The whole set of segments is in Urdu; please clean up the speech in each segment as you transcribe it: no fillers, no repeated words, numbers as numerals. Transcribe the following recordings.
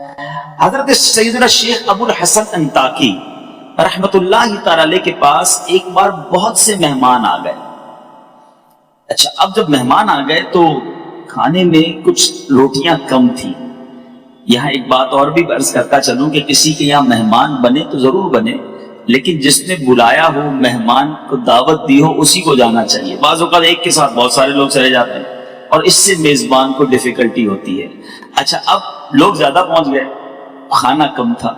حضرت سیدنا شیخ ابو الحسن انطاکی رحمت اللہ تعالی علیہ کے پاس ایک بار بہت سے مہمان آ گئے. اچھا، اب جب مہمان آ گئے تو کھانے میں کچھ روٹیاں کم تھی. یہاں ایک بات اور بھی عرض کرتا چلوں کہ کسی کے یہاں مہمان بنے تو ضرور بنے، لیکن جس نے بلایا ہو، مہمان کو دعوت دی ہو، اسی کو جانا چاہیے. بعض اوقات ایک کے ساتھ بہت سارے لوگ چلے جاتے ہیں اور اس سے میزبان کو ڈیفیکلٹی ہوتی ہے. اچھا، اب لوگ زیادہ پہنچ گئے، کھانا کم تھا،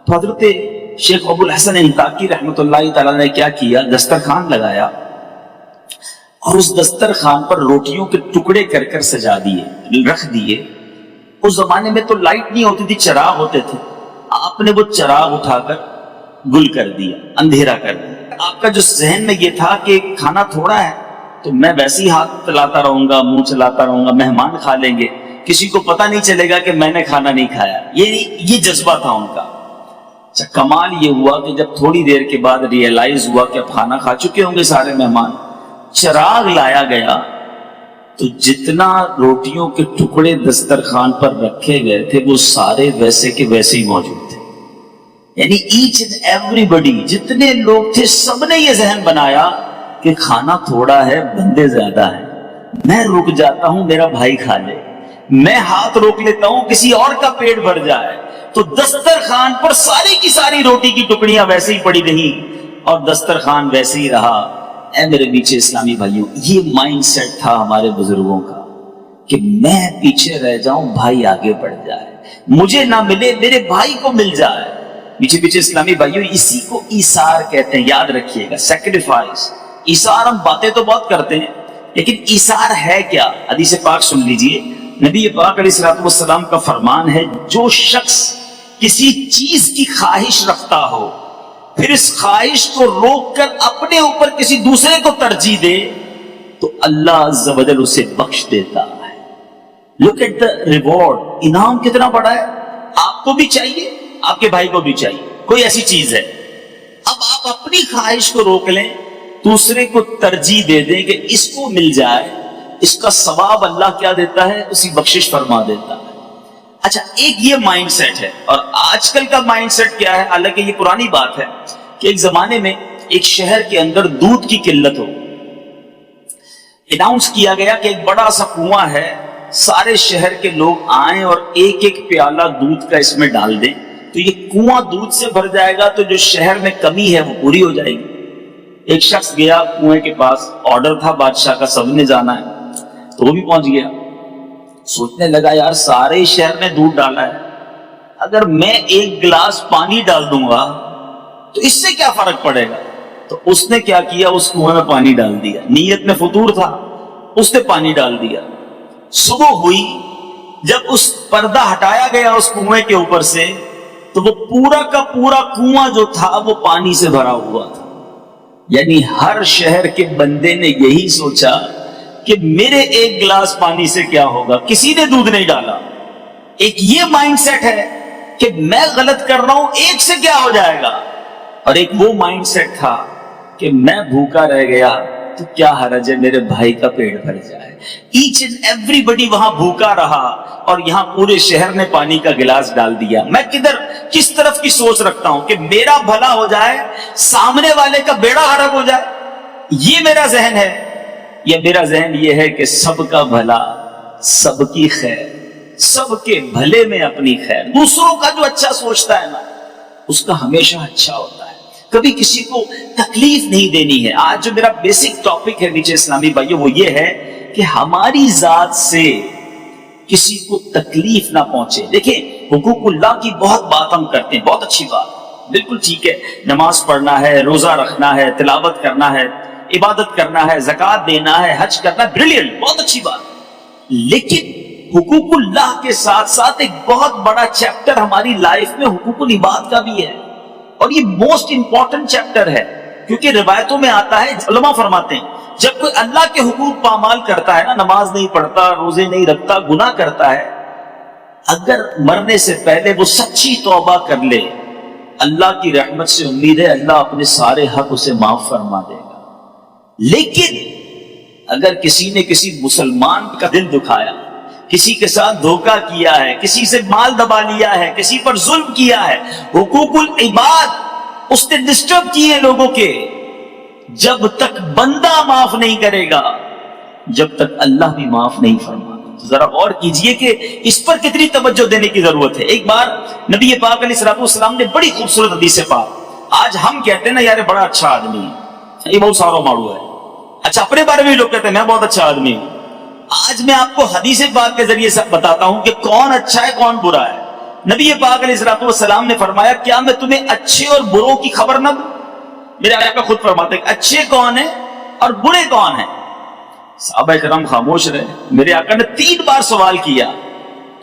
تو حضرت شیخ ابو الحسن انطاکی رحمت اللہ تعالیٰ نے کیا کیا، دسترخوان لگایا اور اس دسترخوان پر روٹیوں کے ٹکڑے کر کر سجا دیے، رکھ دیے. اس زمانے میں تو لائٹ نہیں ہوتی تھی، چراغ ہوتے تھے. آپ نے وہ چراغ اٹھا کر گل کر دیا، اندھیرا کر دیا. آپ کا جو ذہن میں یہ تھا کہ کھانا تھوڑا ہے تو میں ویسے ہی ہاتھ چلاتا رہوں گا، منہ چلاتا رہوں گا، مہمان کھا لیں گے، کسی کو پتہ نہیں چلے گا کہ میں نے کھانا نہیں کھایا. یہ جذبہ تھا ان کا. اچھا، کمال یہ ہوا کہ جب تھوڑی دیر کے بعد ریئلائز ہوا کہ اب کھانا کھا چکے ہوں گے سارے مہمان، چراغ لایا گیا تو جتنا روٹیوں کے ٹکڑے دسترخوان پر رکھے گئے تھے وہ سارے ویسے کے ویسے ہی موجود تھے. یعنی ایچ اینڈ ایوری بڈی، جتنے لوگ تھے سب نے یہ ذہن بنایا کہ کھانا تھوڑا ہے، بندے زیادہ ہیں، میں رک جاتا ہوں میرا بھائی کھا لے، میں ہاتھ روک لیتا ہوں کسی اور کا پیٹ بھر جائے. تو دسترخوان پر ساری کی ساری روٹی کی ٹکڑیاں ویسے ہی پڑی رہی اور دسترخوان ویسے ہی رہا. اے میرے نیچے اسلامی بھائیوں، یہ مائنڈ سیٹ تھا ہمارے بزرگوں کا کہ میں پیچھے رہ جاؤں، بھائی آگے بڑھ جائے، مجھے نہ ملے میرے بھائی کو مل جائے. پیچھے پیچھے اسلامی بھائیوں، اسی کو ایثار کہتے ہیں، یاد رکھیے گا، سیکریفائس. ایثار ہم باتیں تو بہت کرتے ہیں لیکن ایثار ہے کیا؟ حدیث پاک سن لیجئے، نبی پاک علیہ الصلوۃ والسلام کا فرمان ہے، جو شخص کسی چیز کی خواہش رکھتا ہو پھر اس خواہش کو روک کر اپنے اوپر کسی دوسرے کو ترجیح دے تو اللہ عز و جل اسے بخش دیتا ہے. لک ایٹ دا ریوارڈ، انعام کتنا بڑا ہے. آپ کو بھی چاہیے، آپ کے بھائی کو بھی چاہیے، کوئی ایسی چیز ہے. اب آپ اپنی خواہش کو روک لیں، دوسرے کو ترجیح دے دیں کہ اس کو مل جائے، اس کا ثواب اللہ کیا دیتا ہے، اسی بخشش فرما دیتا ہے. اچھا، ایک یہ مائنڈ سیٹ ہے. اور آج کل کا مائنڈ سیٹ کیا ہے، حالانکہ یہ پرانی بات ہے کہ ایک زمانے میں ایک شہر کے اندر دودھ کی قلت ہو، اناؤنس کیا گیا کہ ایک بڑا سا کنواں ہے، سارے شہر کے لوگ آئیں اور ایک ایک پیالہ دودھ کا اس میں ڈال دیں تو یہ کنواں دودھ سے بھر جائے گا، تو جو شہر میں کمی ہے وہ پوری ہو جائے گی. ایک شخص گیا کنویں کے پاس، آرڈر تھا بادشاہ کا، سب نے جانا ہے، تو وہ بھی پہنچ گیا. سوچنے لگا، یار سارے شہر نے دودھ ڈالا ہے، اگر میں ایک گلاس پانی ڈال دوں گا تو اس سے کیا فرق پڑے گا. تو اس نے کیا کیا، اس کنویں میں پانی ڈال دیا. نیت میں فطور تھا، اس نے پانی ڈال دیا. صبح ہوئی، جب اس پردہ ہٹایا گیا اس کنویں کے اوپر سے تو وہ پورا کا پورا کنواں جو تھا وہ پانی سے بھرا ہوا تھا. یعنی ہر شہر کے بندے نے یہی سوچا کہ میرے ایک گلاس پانی سے کیا ہوگا، کسی نے دودھ نہیں ڈالا. ایک یہ مائنڈ سیٹ ہے کہ میں غلط کر رہا ہوں، ایک سے کیا ہو جائے گا. اور ایک وہ مائنڈ سیٹ تھا کہ میں بھوکا رہ گیا تو کیا حرج ہے میرے بھائی کا پیٹ بھر جائے. ایچ اینڈ ایوری بڈی وہاں بھوکا رہا اور یہاں پورے شہر نے پانی کا گلاس ڈال دیا. میں کس طرف کی سوچ رکھتا ہوں کہ میرا بھلا ہو جائے، سامنے والے کا بیڑا غرق ہو جائے، یہ میرا ذہن ہے. یا میرا ذہن یہ ہے کہ سب کا بھلا، سب کی خیر، سب کے بھلے میں اپنی خیر. دوسروں کا جو اچھا سوچتا ہے نا اس کا ہمیشہ اچھا ہوتا ہے، کبھی کسی کو تکلیف نہیں دینی ہے. آج جو میرا بیسک ٹاپک ہے نیچے اسلامی بھائیوں وہ یہ ہے کہ ہماری ذات سے کسی کو تکلیف نہ پہنچے. دیکھیں، حقوق اللہ کی بہت بات ہم کرتے ہیں، بہت اچھی بات، بالکل ٹھیک ہے، نماز پڑھنا ہے، روزہ رکھنا ہے، تلاوت کرنا ہے، عبادت کرنا ہے، زکوٰۃ دینا ہے، حج کرنا ہے، بریلینٹ، بہت اچھی بات. لیکن حقوق اللہ کے ساتھ ساتھ ایک بہت بڑا چیپٹر ہماری لائف میں حقوق العباد کا بھی ہے، اور یہ موسٹ امپورٹنٹ چیپٹر ہے. کیونکہ روایتوں میں آتا ہے، علماء فرماتے ہیں جب کوئی اللہ کے حقوق پامال کرتا ہے نا، نماز نہیں پڑھتا، روزے نہیں رکھتا، گناہ کرتا ہے، اگر مرنے سے پہلے وہ سچی توبہ کر لے، اللہ کی رحمت سے امید ہے اللہ اپنے سارے حق اسے معاف فرما دے گا. لیکن اگر کسی نے کسی مسلمان کا دل دکھایا، کسی کے ساتھ دھوکہ کیا ہے، کسی سے مال دبا لیا ہے، کسی پر ظلم کیا ہے، حقوق العباد اس نے ڈسٹرب کیے لوگوں کے، جب تک بندہ معاف نہیں کرے گا جب تک اللہ بھی معاف نہیں فرماتا۔ ذرا غور کیجئے کہ اس پر کتنی توجہ دینے کی ضرورت ہے۔ ایک بار نبی پاک علیہ الصلوۃ والسلام نے بڑی خوبصورت حدیث پاک، آج ہم کہتے ہیں نا یار بڑا اچھا آدمی ہے، یہ بہت سارا ماڑو ہے، اچھا اپنے بارے میں بھی لوگ کہتے ہیں میں بہت اچھا آدمی ہوں۔ آج میں آپ کو حدیث پاک کے ذریعے سے بتاتا ہوں کہ کون اچھا ہے کون برا ہے۔ نبی پاک علیہ الصلوۃ والسلام نے فرمایا کیا میں تمہیں اچھے اور بروں کی خبر نہ دوں؟ میرے آقا خود فرماتے ہیں اچھے کون ہیں اور برے کون ہیں؟ صحابہ کرام خاموش رہے۔ میرے آقا نے 3 بار سوال کیا۔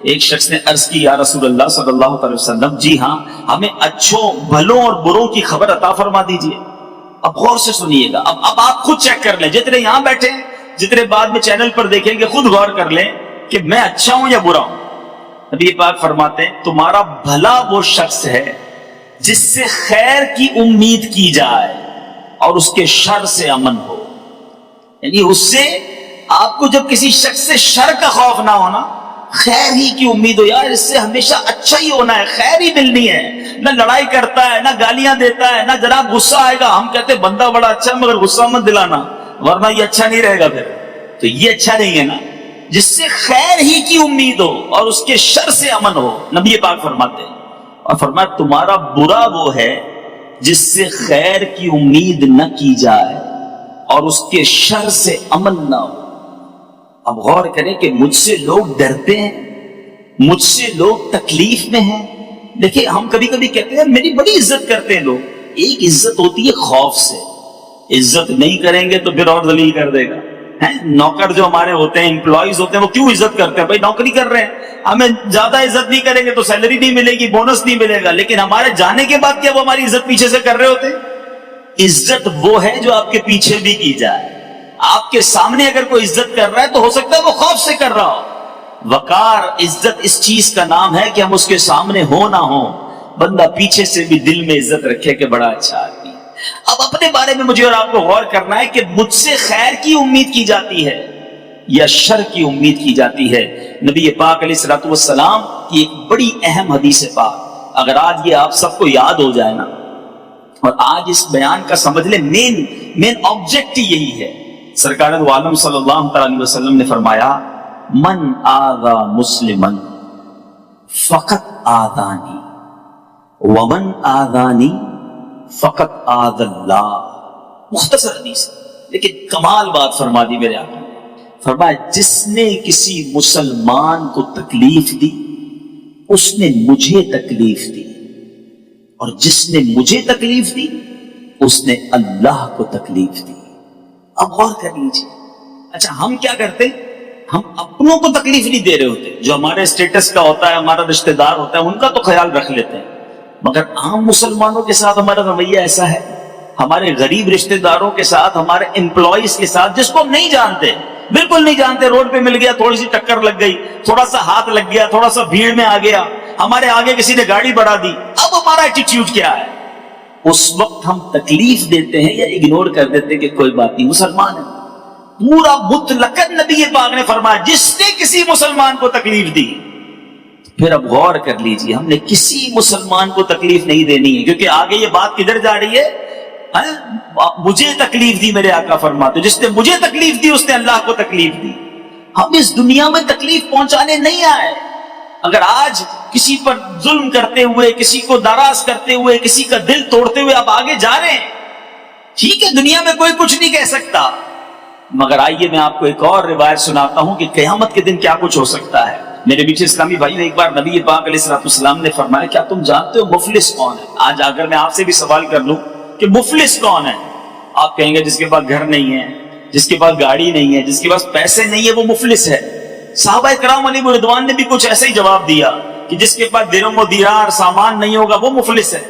ایک شخص نے عرض کی یا رسول اللہ صلی اللہ علیہ وسلم جی ہاں ہمیں اچھوں بھلوں اور بروں کی خبر عطا فرما دیجئے۔ اب غور سے سنیے گا، اب آپ خود چیک کر لیں، جتنے یہاں بیٹھے ہیں جتنے بعد میں چینل پر دیکھیں گے خود غور کر لیں کہ میں اچھا ہوں یا برا ہوں۔ نبی پاک فرماتے ہیں تمہارا بھلا وہ شخص ہے جس سے خیر کی امید کی جائے اور اس کے شر سے امن ہو، یعنی اس سے آپ کو جب کسی شخص سے شر کا خوف نہ ہونا، خیر ہی کی امید ہو، یار اس سے ہمیشہ اچھا ہی ہونا ہے، خیر ہی ملنی ہے، نہ لڑائی کرتا ہے نہ گالیاں دیتا ہے نہ جناب غصہ آئے گا، ہم کہتے ہیں بندہ بڑا اچھا ہے مگر غصہ مت دلانا ورنہ یہ اچھا نہیں رہے گا، پھر تو یہ اچھا نہیں ہے نا، جس سے خیر ہی کی امید ہو اور اس کے شر سے امن ہو۔ نبی پاک فرماتے ہیں اور فرمایا تمہارا برا وہ ہے جس سے خیر کی امید نہ کی جائے اور اس کے شر سے امن نہ ہو۔ اب غور کریں کہ مجھ سے لوگ ڈرتے ہیں، مجھ سے لوگ تکلیف میں ہیں۔ دیکھیں ہم کبھی کبھی کہتے ہیں میری بڑی عزت کرتے ہیں لوگ، ایک عزت ہوتی ہے خوف سے، عزت نہیں کریں گے تو پھر اور ذلیل کر دے گا۔ نوکر جو ہمارے ہوتے ہیں امپلائیز ہوتے ہیں وہ کیوں عزت کرتے ہیں؟ بھائی نوکری کر رہے ہیں، ہمیں زیادہ عزت نہیں کریں گے تو سیلری نہیں ملے گی، بونس نہیں ملے گا، لیکن ہمارے جانے کے بعد کیا وہ ہماری عزت پیچھے سے کر رہے ہوتے ہیں؟ عزت وہ ہے جو آپ کے پیچھے بھی کی جائے۔ آپ کے سامنے اگر کوئی عزت کر رہا ہے تو ہو سکتا ہے وہ خوف سے کر رہا ہو۔ وقار عزت اس چیز کا نام ہے کہ ہم اس کے سامنے ہو نہ ہو، بندہ پیچھے سے بھی دل میں عزت رکھے کہ بڑا اچھا آدمی۔ اب اپنے بارے میں مجھے اور آپ کو غور کرنا ہے کہ مجھ سے خیر کی امید کی جاتی ہے یا شر کی امید کی جاتی ہے۔ نبی پاک علیہ الصلوۃ والسلام کی ایک بڑی اہم حدیث پاک اگر آج یہ آپ سب کو یاد ہو جائے نا، اور آج اس بیان کا سمجھ لیں مین آبجیکٹ یہی ہے۔ سرکار دو عالم صلی اللہ علیہ وسلم نے فرمایا من آذا مسلمن فقط آذانی ومن آذانی فقط آذ اللہ۔ مختصر حدیث لیکن کمال بات فرما دی میرے آقا، فرمایا جس نے کسی مسلمان کو تکلیف دی اس نے مجھے تکلیف دی، اور جس نے مجھے تکلیف دی اس نے اللہ کو تکلیف دی۔ اب غور کر لیجیے، اچھا ہم کیا کرتے؟ ہم اپنوں کو تکلیف نہیں دے رہے ہوتے، جو ہمارے اسٹیٹس کا ہوتا ہے ہمارا رشتہ دار ہوتا ہے ان کا تو خیال رکھ لیتے ہیں، مگر عام مسلمانوں کے ساتھ ہمارا رویہ ایسا ہے، ہمارے غریب رشتہ داروں کے ساتھ، ہمارے امپلائیز کے ساتھ جس کو ہم نہیں جانتے، بالکل نہیں جانتے، روڈ پہ مل گیا، تھوڑی سی ٹکر لگ گئی، تھوڑا سا ہاتھ لگ گیا، تھوڑا سا بھیڑ میں آ گیا، ہمارے آگے کسی نے گاڑی بڑھا دی، اب ہمارا ایٹیٹیوڈ کیا ہے؟ اس وقت ہم تکلیف دیتے ہیں یا اگنور کر دیتے ہیں کہ کوئی بات نہیں مسلمان ہے۔ پورا مطلقاً نبی پاک نے فرمایا جس نے کسی مسلمان کو تکلیف دی، پھر اب غور کر لیجیے ہم نے کسی مسلمان کو تکلیف نہیں دینی ہے، کیونکہ آگے یہ بات کدھر جا رہی ہے؟ مجھے تکلیف دی، میرے آقا فرماتے جس نے مجھے تکلیف دی اس نے اللہ کو تکلیف دی۔ ہم اس دنیا میں تکلیف پہنچانے نہیں آئے۔ اگر آج کسی پر ظلم کرتے ہوئے، کسی کو ناراض کرتے ہوئے، کسی کا دل توڑتے ہوئے آپ آگے جا رہے ہیں، ٹھیک ہے دنیا میں کوئی کچھ نہیں کہہ سکتا، مگر آئیے میں آپ کو ایک اور روایت سناتا ہوں کہ قیامت کے دن کیا کچھ ہو سکتا ہے۔ میرے بیچ اسلامی بھائی، ایک بار نبی پاک علیہ السلام نے فرمایا کیا تم جانتے ہو مفلس کون ہے؟ آج اگر میں آپ سے بھی سوال کر لوں کہ مفلس کون ہے، آپ کہیں گے جس کے پاس گھر نہیں ہے، جس کے پاس گاڑی نہیں ہے، جس کے پاس پیسے نہیں ہے وہ مفلس ہے۔ صحابہ کرام علیہ رضوان نے بھی کچھ ایسا ہی جواب دیا کہ جس کے پاس درہم و دینار سامان نہیں ہوگا وہ مفلس ہے۔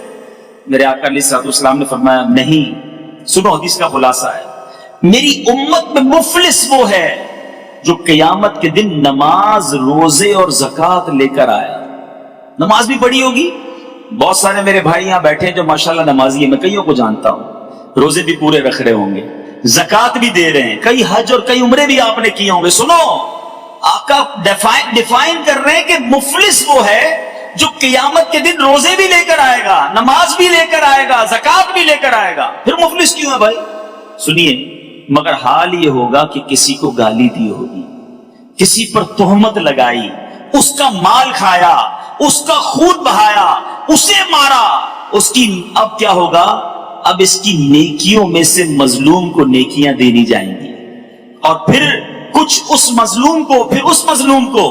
میرے آقا علیہ السلام نے فرمایا نہیں، سنو حدیث کا خلاصہ ہے، میری امت میں مفلس وہ ہے جو قیامت کے دن نماز، روزے اور زکوٰۃ لے کر آئے۔ نماز بھی پڑھی ہوگی، بہت سارے میرے بھائی یہاں بیٹھے ہیں جو ماشاءاللہ نمازی ہیں، میں کئیوں کو جانتا ہوں، روزے بھی پورے رکھ رہے ہوں گے، زکوٰۃ بھی دے رہے ہیں، کئی حج اور کئی عمرے بھی آپ نے کیے ہوں گے۔ سنو، آقا ڈیفائن کر رہے ہیں کہ مفلس وہ ہے جو قیامت کے دن روزے بھی لے کر آئے گا، نماز بھی لے کر آئے گا، زکات بھی لے کر آئے گا، پھر مفلس کیوں ہے بھائی؟ سنیے، مگر حال یہ ہوگا کہ کسی کو گالی دی ہوگی، کسی پر تہمت لگائی، اس کا مال کھایا، اس کا خون بہایا، اسے مارا، اس کی اب کیا ہوگا؟ اب اس کی نیکیوں میں سے مظلوم کو نیکیاں دینی جائیں گی، اور پھر کچھ اس مظلوم کو، پھر اس مظلوم کو،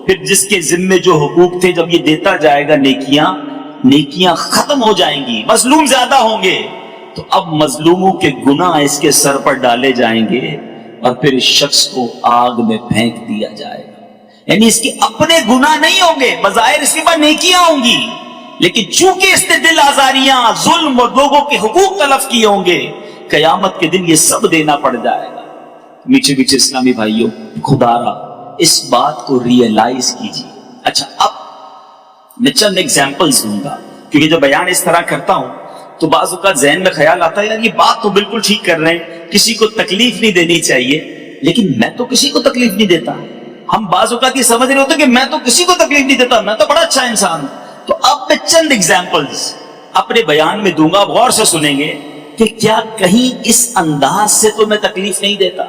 پھر جس کے ذمے جو حقوق تھے جب یہ دیتا جائے گا نیکیاں ختم ہو جائیں گی، مظلوم زیادہ ہوں گے، تو اب مظلوموں کے گناہ اس کے سر پر ڈالے جائیں گے اور پھر اس شخص کو آگ میں پھینک دیا جائے گا۔ یعنی اس کے اپنے گناہ نہیں ہوں گے، بظاہر اس کے پاس نیکیاں ہوں گی، لیکن چونکہ اس نے دل آزاریاں، ظلم اور لوگوں کے حقوق تلف کیے ہوں گے، قیامت کے دن یہ سب دینا پڑ جائے گا۔ میٹھے میٹھے اسلامی بھائیوں، خدا را اس بات کو ریئلائز کیجیے۔ اچھا، اب میں چند ایگزامپلز دوں گا، کیونکہ جب بیان اس طرح کرتا ہوں تو بعض اوقات ذہن میں خیال آتا ہے یار یہ بات تو بالکل ٹھیک کر رہے ہیں، کسی کو تکلیف نہیں دینی چاہیے، لیکن میں تو کسی کو تکلیف نہیں دیتا۔ ہم بعض اوقات یہ سمجھ رہے ہوتے کہ میں تو کسی کو تکلیف نہیں دیتا، میں تو بڑا اچھا انسان ہوں۔ تو اب میں چند ایگزامپلز اپنے بیان میں دوں گا، آپ غور سے سنیں گے کہ کیا کہیں اس انداز سے تو میں تکلیف نہیں دیتا۔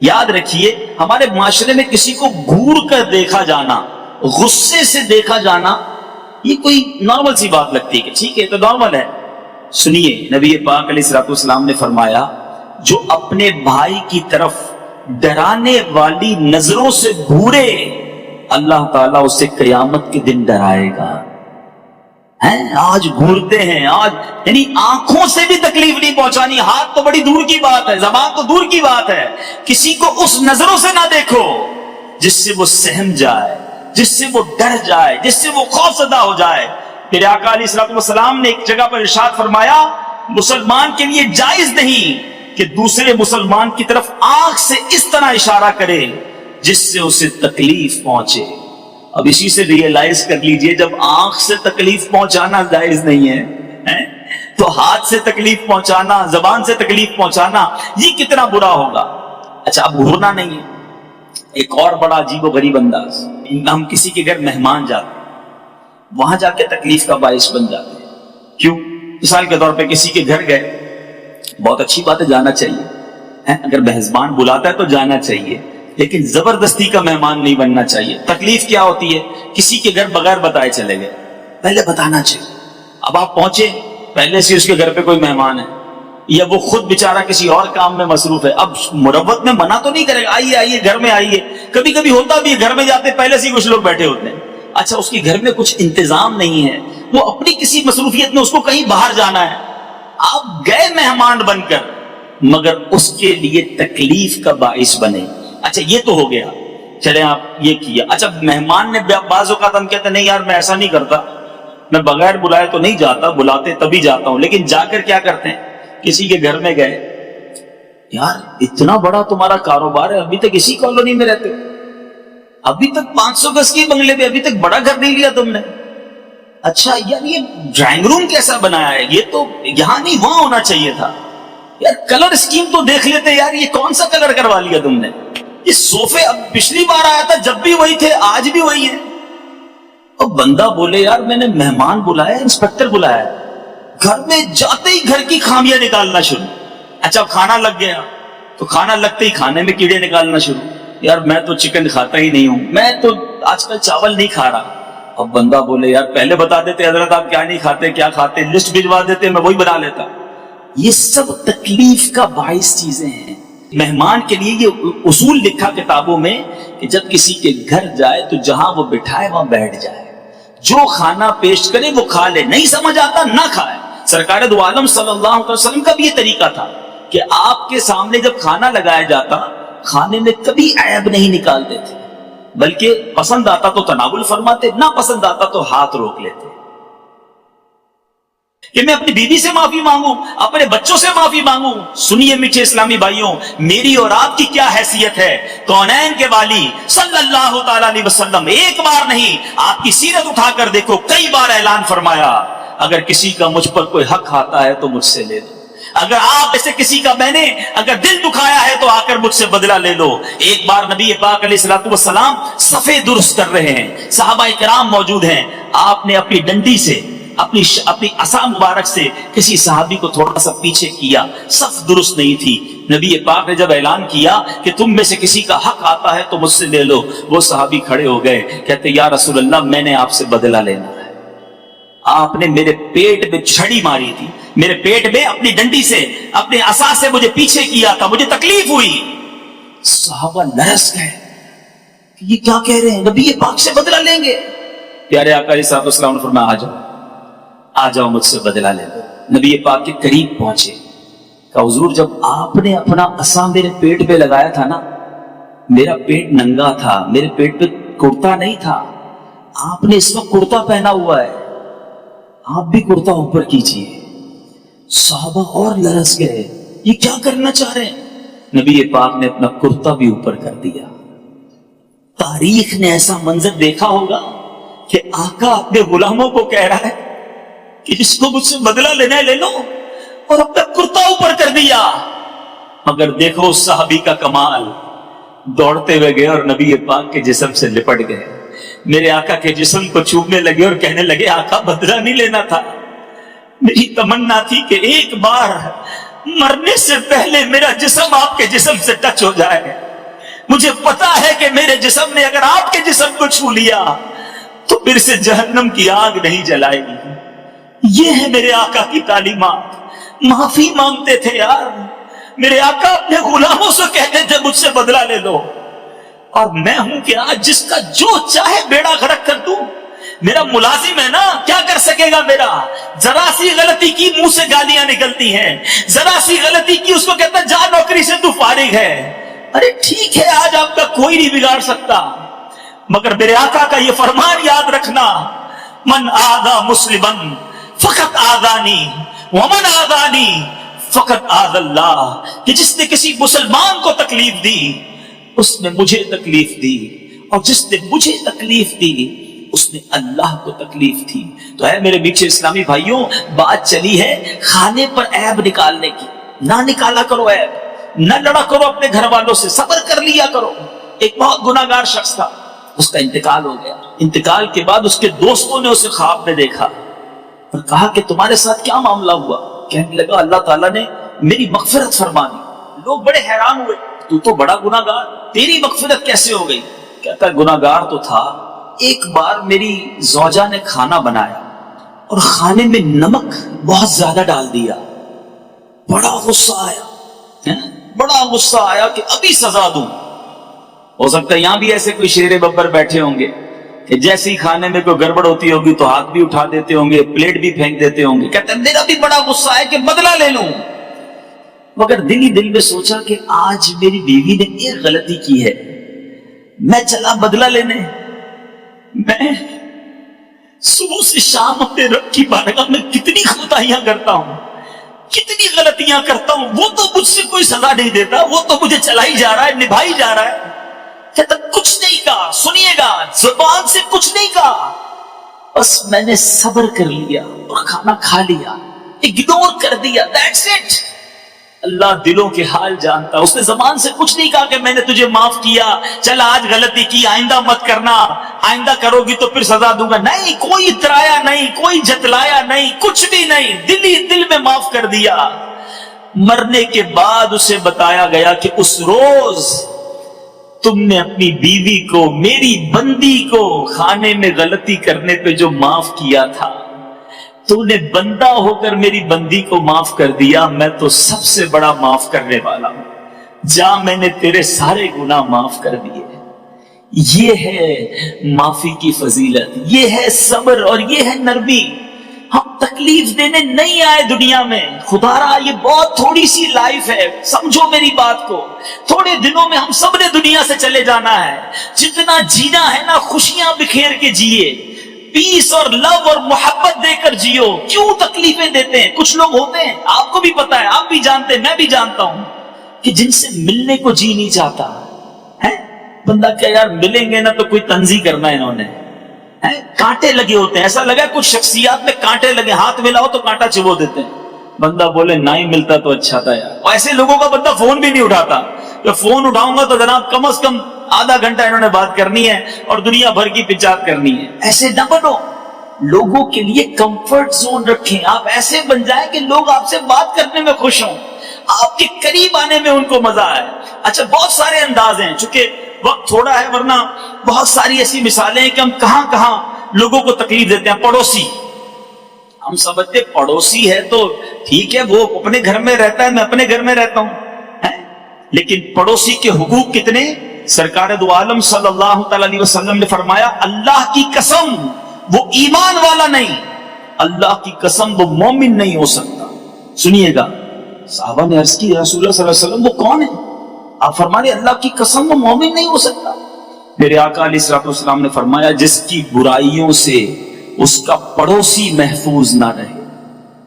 یاد رکھیے، ہمارے معاشرے میں کسی کو گھور کر دیکھا جانا، غصے سے دیکھا جانا، یہ کوئی نارمل سی بات لگتی ہے کہ ٹھیک ہے تو نارمل ہے۔ سنیے، نبی پاک علیہ الصلوۃ والسلام نے فرمایا، جو اپنے بھائی کی طرف ڈرانے والی نظروں سے گھورے، اللہ تعالیٰ اسے قیامت کے دن ڈرائے گا۔ آج گھورتے ہیں، آج یعنی آنکھوں سے بھی تکلیف نہیں پہنچانی، ہاتھ تو بڑی دور کی بات ہے، زبان تو دور کی بات ہے، کسی کو اس نظروں سے نہ دیکھو جس سے وہ سہم جائے، جس سے وہ ڈر جائے، جس سے وہ خوف زدہ ہو جائے۔ پھر آقا علیہ الصلوۃ والسلام نے ایک جگہ پر ارشاد فرمایا، مسلمان کے لیے جائز نہیں کہ دوسرے مسلمان کی طرف آنکھ سے اس طرح اشارہ کرے جس سے اسے تکلیف پہنچے۔ اب اسی سے ریئلائز کر لیجئے، جب آنکھ سے تکلیف پہنچانا جائز نہیں ہے تو ہاتھ سے تکلیف پہنچانا، زبان سے تکلیف پہنچانا، یہ کتنا برا ہوگا۔ اچھا، اب گھورنا نہیں ہے، ایک اور بڑا عجیب و غریب انداز، ہم کسی کے گھر مہمان جاتے ہیں، وہاں جا کے تکلیف کا باعث بن جاتے ہیں۔ کیوں؟ مثال کے طور پہ کسی کے گھر گئے، بہت اچھی بات ہے، جانا چاہیے، اگر میزبان بلاتا ہے تو جانا چاہیے، لیکن زبردستی کا مہمان نہیں بننا چاہیے۔ تکلیف کیا ہوتی ہے؟ کسی کے گھر بغیر بتائے چلے گئے، پہلے بتانا چاہیے۔ اب آپ پہنچے، پہلے سے اس کے گھر پہ کوئی مہمان ہے، یا وہ خود بیچارہ کسی اور کام میں مصروف ہے، اب مروت میں منع تو نہیں کرے گا، آئیے آئیے گھر میں آئیے۔ کبھی کبھی ہوتا بھی ہے، گھر میں جاتے پہلے سے کچھ لوگ بیٹھے ہوتے ہیں، اچھا اس کے گھر میں کچھ انتظام نہیں ہے، وہ اپنی کسی مصروفیت میں اس کو کہیں باہر جانا ہے، آپ گئے مہمان بن کر، مگر اس کے لیے تکلیف کا باعث بنے۔ اچھا یہ تو ہو گیا، چلے آپ یہ کیا۔ اچھا مہمان نے بعض اوقات ہم کہتے ہیں نہیں یار میں ایسا نہیں کرتا، میں بغیر بلائے تو نہیں جاتا، بلاتے تبھی جاتا ہوں، لیکن جا کر کیا کرتے ہیں؟ کسی کے گھر میں گئے، یار اتنا بڑا تمہارا کاروبار ہے، ابھی تک اسی کالونی میں رہتے، ابھی تک 500 گز کی بنگلے میں، ابھی تک بڑا گھر نہیں لیا تم نے؟ اچھا یار یہ ڈرائنگ روم کیسا بنایا ہے، یہ تو یہاں نہیں وہاں ہونا چاہیے تھا، یار کلر اسکیم تو دیکھ لیتے، یار یہ کون سا کلر کروا لیا تم نے، یہ صوفے اب پچھلی بار آیا تھا جب بھی وہی تھے، آج بھی وہی ہے۔ اور بندہ بولے یار میں نے مہمان بلایا، انسپیکٹر بلایا، گھر میں جاتے ہی گھر کی خامیاں نکالنا شروع۔ اچھا کھانا لگ گیا تو کھانا لگتے ہی کھانے میں کیڑے نکالنا شروع، یار میں تو چکن کھاتا ہی نہیں ہوں، میں تو آج کل چاول نہیں کھا رہا۔ اب بندہ بولے یار پہلے بتا دیتے حضرت آپ کیا نہیں کھاتے، کیا کھاتے، لسٹ بھجوا دیتے، میں وہی بنا لیتا۔ یہ سب تکلیف کا باعث چیزیں ہیں۔ مہمان کے لیے یہ اصول لکھا کتابوں میں کہ جب کسی کے گھر جائے تو جہاں وہ بٹھائے وہاں بیٹھ جائے، جو کھانا پیش کرے وہ کھا لے، نہیں سمجھ آتا نہ کھائے۔ سرکار دو عالم صلی اللہ علیہ وسلم کا بھی یہ طریقہ تھا کہ آپ کے سامنے جب کھانا لگایا جاتا، کھانے میں کبھی عیب نہیں نکالتے تھے، بلکہ پسند آتا تو تناول فرماتے، نہ پسند آتا تو ہاتھ روک لیتے کہ میں اپنی بیوی سے معافی مانگوں، اپنے بچوں سے معافی مانگوں۔ سنیے میٹھے اسلامی بھائیوں، میری اور آپ کی کیا حیثیت ہے؟ کونین کے والی صلی اللہ تعالی علیہ وسلم ایک بار نہیں، آپ کی سیرت اٹھا کر دیکھو، کئی بار اعلان فرمایا اگر کسی کا مجھ پر کوئی حق آتا ہے تو مجھ سے لے لو، اگر آپ ایسے کسی کا میں نے اگر دل دکھایا ہے تو آ کر مجھ سے بدلہ لے لو. ایک بار نبی پاک علیہ الصلوۃ والسلام صفے درست کر رہے ہیں, صحابہ کرام موجود ہیں, آپ نے اپنی ڈنڈی سے اپنی عصا مبارک سے کسی صحابی کو تھوڑا سا پیچھے کیا, صف درست نہیں تھی. نبی پاک نے جب اعلان کیا کہ تم میں سے کسی کا حق آتا ہے تو مجھ سے لے لو, وہ صحابی کھڑے ہو گئے, کہتے یا رسول اللہ میں نے آپ سے بدلہ لینا ہے. آپ نے میرے پیٹ میں چھڑی ماری تھی, میرے پیٹ میں اپنی ڈنڈی سے اپنے عصا سے مجھے پیچھے کیا تھا, مجھے تکلیف ہوئی. صحابہ لرز گئے, یہ کیا کہہ رہے ہیں, نبی پاک سے بدلہ لیں گے؟ پیارے آقا علیہ السلام نے فرمایا آ جاؤ مجھ سے بدلہ لے لو. نبی پاک کے قریب پہنچے, کہ حضور جب آپ نے اپنا عصا میرے پیٹ پہ لگایا تھا نا, میرا پیٹ ننگا تھا, میرے پیٹ پہ کرتا نہیں تھا, آپ نے اس وقت کرتا پہنا ہوا ہے, آپ بھی کرتا اوپر کیجئے. صحابہ اور لرز گئے, یہ کیا کرنا چاہ رہے ہیں؟ نبی پاک نے اپنا کرتا بھی اوپر کر دیا. تاریخ نے ایسا منظر دیکھا ہوگا کہ آقا اپنے غلاموں کو کہہ رہا ہے کہ جس کو مجھ سے بدلہ لینا ہے لے لو, اور اپنا کرتا اوپر کر دیا. مگر دیکھو اس صحابی کا کمال, دوڑتے ہوئے گئے اور نبی پاک کے جسم سے لپٹ گئے, میرے آقا کے جسم کو چومنے لگے اور کہنے لگے آقا بدلہ نہیں لینا تھا, میری تمنا تھی کہ ایک بار مرنے سے پہلے میرا جسم آپ کے جسم سے ٹچ ہو جائے. مجھے پتا ہے کہ میرے جسم نے اگر آپ کے جسم کو چھو لیا تو پھر سے جہنم کی آگ نہیں جلائے گی. یہ ہے میرے آقا کی تعلیمات. معافی مانگتے تھے یار, میرے آقا اپنے غلاموں سے کہتے تھے مجھ سے بدلہ لے لو, اور میں ہوں کہ آج جس کا جو چاہے بیڑا غرق کر دوں. میرا ملازم ہے نا, کیا کر سکے گا میرا؟ ذرا سی غلطی کی منہ سے گالیاں نکلتی ہیں, ذرا سی غلطی کی اس کو کہتا جا نوکری سے تو فارغ ہے. ارے ٹھیک ہے آج آپ کا کوئی نہیں بگاڑ سکتا, مگر میرے آقا کا یہ فرمان یاد رکھنا, من آذا مسلمن فقط آذانی ومن آذانی فقط آذ اللہ, کہ جس نے کسی مسلمان کو تکلیف دی اس نے مجھے تکلیف دی, اور جس نے مجھے تکلیف دی اس نے اللہ کو تکلیف دی. تو ہے میرے میٹھے اسلامی بھائیوں, بات چلی ہے کھانے پر عیب نکالنے کی, نہ نکالا کرو عیب, نہ لڑا کرو اپنے گھر والوں سے, صبر کر لیا کرو. ایک بہت گناہگار شخص تھا, اس کا انتقال ہو گیا. انتقال کے بعد اس کے دوستوں نے اسے خواب میں دیکھا اور کہا کہ تمہارے ساتھ کیا معاملہ ہوا؟ کہنے لگا اللہ تعالیٰ نے میری مغفرت فرما دی. لوگ بڑے حیران ہوئے, تو بڑا گناہگار, تیری مغفرت کیسے ہو گئی؟ کہتا گناہگار تو تھا, ایک بار میری زوجہ نے کھانا بنایا اور کھانے میں نمک بہت زیادہ ڈال دیا, بڑا غصہ آیا, بڑا غصہ آیا کہ ابھی سزا دوں. ہو سکتا ہے یہاں بھی ایسے کوئی شیر ببر بیٹھے ہوں گے کہ جیسے ہی کھانے میں کوئی گڑبڑ ہوتی ہوگی تو ہاتھ بھی اٹھا دیتے ہوں گے, پلیٹ بھی پھینک دیتے ہوں گے. کہتے ہیں میرا بھی بڑا غصہ ہے کہ بدلہ لے لوں, مگر دل ہی دل میں سوچا کہ آج میری بیوی نے ایک غلطی کی ہے, میں چلا بدلہ لینے. میں صبح سے شام اپنے رب کی بارگاہ میں کتنی خطائیاں کرتا ہوں, کتنی غلطیاں کرتا ہوں, وہ تو مجھ سے کوئی سزا نہیں دیتا, وہ تو مجھے چلائی جا رہا ہے, نبھائی جا رہا ہے. کہتا کچھ نہیں کہا, سنیے گا, زبان سے کچھ نہیں کہا, بس میں نے صبر کر لیا اور کھانا کھا لیا, اگنور کر دیا, دیٹس اٹ. اللہ دلوں کے حال جانتا. اس نے زبان سے کچھ نہیں کہا کہ میں نے تجھے معاف کیا, چل آج غلطی کی آئندہ مت کرنا, آئندہ کرو گی تو پھر سزا دوں گا. نہیں, کوئی اترایا نہیں, کوئی جتلایا نہیں, کچھ بھی نہیں, دل ہی دل میں معاف کر دیا. مرنے کے بعد اسے بتایا گیا کہ اس روز تم نے اپنی بیوی کو, میری بندی کو کھانے میں غلطی کرنے پہ جو معاف کیا تھا, تو نے بندہ ہو کر میری بندی کو معاف کر دیا, میں تو سب سے بڑا معاف کرنے والا ہوں, جا میں نے تیرے سارے گناہ معاف کر دیے. یہ ہے معافی کی فضیلت, یہ ہے صبر اور یہ ہے نرمی. ہم تکلیف دینے نہیں آئے دنیا میں, خدا را یہ بہت تھوڑی سی لائف ہے, سمجھو میری بات کو. تھوڑے دنوں میں ہم سب نے دنیا سے چلے جانا ہے. جتنا جینا ہے نا خوشیاں بکھیر کے جیے, پیس اور لو اور محبت دے کر جیو. کیوں تکلیفیں دیتے ہیں؟ کچھ لوگ ہوتے ہیں, آپ کو بھی پتا ہے, آپ بھی جانتے ہیں, میں بھی جانتا ہوں, کہ جن سے ملنے کو جی نہیں چاہتا ہے. بندہ کیا یار ملیں گے نا تو کوئی تنظیم کرنا ہے انہوں نے, کانٹے لگے ہوتے ہیں, ایسا لگا کچھ شخصیات میں کانٹے لگے, ہاتھ ملاؤ تو کانٹا چبو دیتے ہیں. بندہ بولے نہ ہی ملتا تو اچھا تھا یار. ایسے لوگوں کا بندہ فون بھی نہیں اٹھاتا. جب فون اٹھاؤں گا تو جناب کم از کم آدھا گھنٹہ انہوں نے بات کرنی ہے اور دنیا بھر کی پچات کرنی ہے. ایسے نہ بنو. لوگوں کے لیے کمفرٹ زون رکھیں. آپ ایسے بن جائیں کہ لوگ آپ سے بات کرنے میں خوش ہوں, آپ کے قریب آنے میں ان کو مزہ آئے. اچھا بہت سارے انداز ہیں, چونکہ وقت تھوڑا ہے ورنہ بہت ساری ایسی مثالیں ہیں کہ ہم کہاں کہاں لوگوں کو تکلیف دیتے ہیں. پڑوسی, ہم سمجھتے پڑوسی ہے تو ٹھیک ہے, وہ اپنے گھر میں رہتا ہے, میں اپنے گھر میں رہتا ہوں, لیکن پڑوسی کے حقوق کتنے. سرکار دو عالم صلی اللہ تعالی علیہ وسلم نے فرمایا اللہ کی قسم وہ ایمان والا نہیں, اللہ کی قسم وہ مومن نہیں ہو سکتا. سنیے گا, صحابہ نے عرض کی رسول اللہ صلی اللہ علیہ وسلم وہ کون ہے؟ آپ فرمانے اللہ کی قسم وہ مومن نہیں ہو سکتا. میرے آقا علیہ الصلوۃ والسلام نے فرمایا جس کی برائیوں سے اس کا پڑوسی محفوظ نہ رہے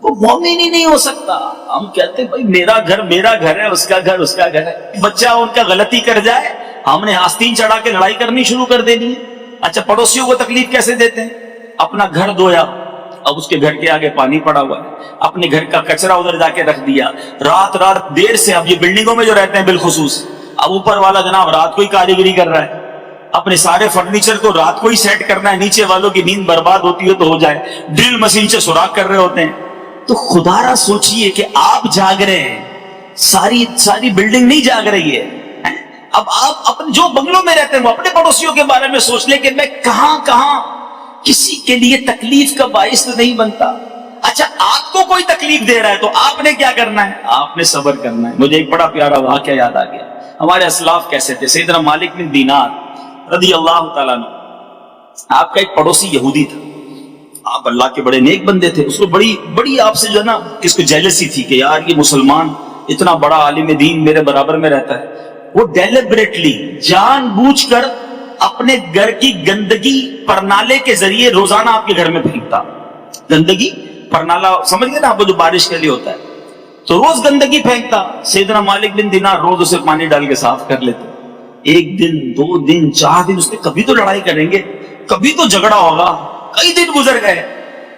وہ مومن ہی نہیں ہو سکتا. ہم کہتے ہیں بھائی میرا گھر ہے, اس کا گھر ہے. بچہ ان کا غلطی کر جائے ہم نے آستین چڑھا کے لڑائی کرنی شروع کر دینی ہے. اچھا پڑوسیوں کو تکلیف کیسے دیتے ہیں؟ اپنا گھر دھویا, اب اس کے گھر کے آگے پانی پڑا ہوا ہے, اپنے گھر کا کچرا ادھر جا کے رکھ دیا, رات دیر سے, اب یہ بلڈنگوں میں جو رہتے ہیں بالخصوص, اب اوپر والا جناب رات کو ہی کاریگری کر رہا ہے, اپنے سارے فرنیچر کو رات کو ہی سیٹ کرنا ہے, نیچے والوں کی نیند برباد ہوتی ہے تو ہو جائے, ڈرل مشین سے سوراخ کر رہے ہوتے ہیں. تو خدا را سوچئے کہ آپ جاگ رہے ہیں, ساری بلڈنگ نہیں جاگ رہی ہے. اب آپ اپنے جو بنگلوں میں رہتے ہیں وہ اپنے پڑوسیوں کے بارے میں سوچ لیں کہ میں کہاں کسی کے لیے تکلیف کا باعث تو نہیں بنتا. اچھا آپ کو کوئی تکلیف دے رہا ہے تو آپ نے کیا کرنا ہے؟ آپ نے صبر کرنا ہے. مجھے ایک بڑا پیارا واقعہ یاد آ گیا. ہمارے اسلاف کیسے تھے. سیدنا مالک بن دینار رضی اللہ تعالیٰ عنہ, آپ کا ایک پڑوسی یہودی تھا, آپ اللہ کے بڑے نیک بندے تھے, اس کو بڑی آپ سے جو ہے نا کس کو جیلسی تھی کہ یار یہ مسلمان اتنا بڑا عالم دین میرے برابر میں رہتا ہے. وہ ڈیلیبریٹلی جان بوجھ کر اپنے گھر کی گندگی پرنالے کے ذریعے روزانہ آپ کے گھر میں پھینکتا. گندگی پرنالا سمجھ گئے نا آپ, جو بارش کے لیے ہوتا ہے, تو روز گندگی پھینکتا. سیدنا مالک بن دینار روز اسے پانی ڈال کے صاف کر لیتے. ایک دن, 2 دن, 4 دن, اس نے کبھی تو لڑائی کریں گے, کبھی تو جھگڑا ہوگا, کئی دن گزر گئے.